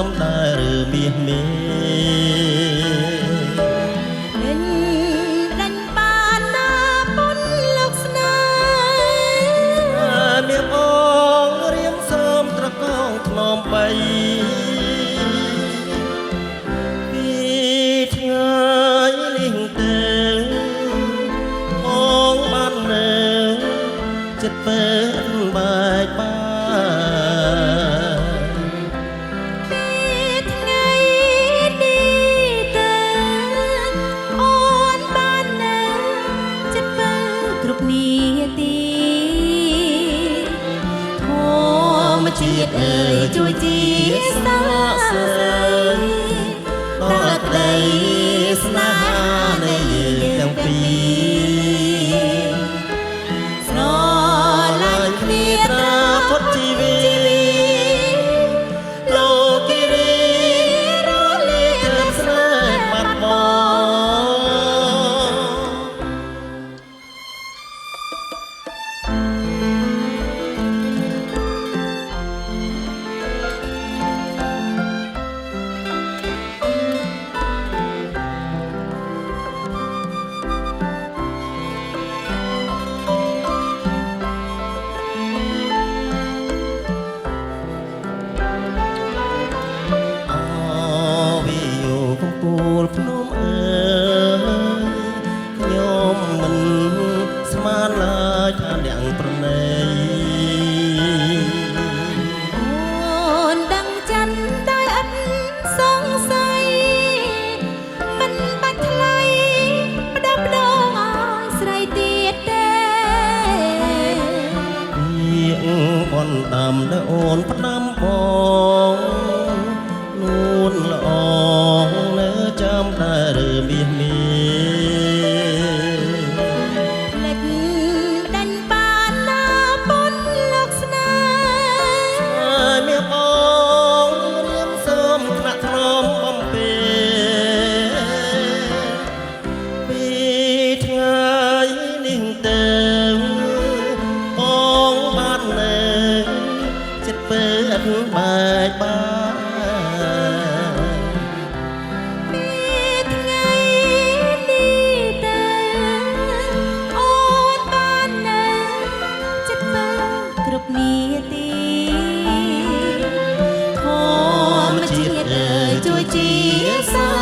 មដែលមាសមេដេញបានណាពុនលោកស្នេហ៍មាសបងរៀមសូមត្រកងថ្នមបីពីថ្ងៃនេះទៅបងបាននៅចិត្តពេនបែកបាជាតិអើយជួយជាសាស្រីដល់ក្តីស្នេហានៃយើងទាំងពីរស្រឡាញ់គ្នាត្រាផុតជីវិតលោកគិរីរលាយធ្វើស្នេហ៍បាត់បង់ពូលភ្នំអើយខ្ញុំមិនស្មានឡើយថាអ្នកប្រណីអូនដឹងចិនដោយឥតសង្ស័យមិនបាច់ថ្លៃផ្ដោផ្ដោឲ្យស្រីទៀតទេពាក្យបនដាំដែលអូនផ្ដាំបងនួនល្អនៅចាំតែឬមាសមេភ្លេចដេញបានណាពុនលោកស្នេហ៍មាសបងរៀមសូមថ្នាក់ថ្នមបំពេពីថ្ងៃនេះទៅបងបាននៅចិត្តពេនបែកបាជួយជាសា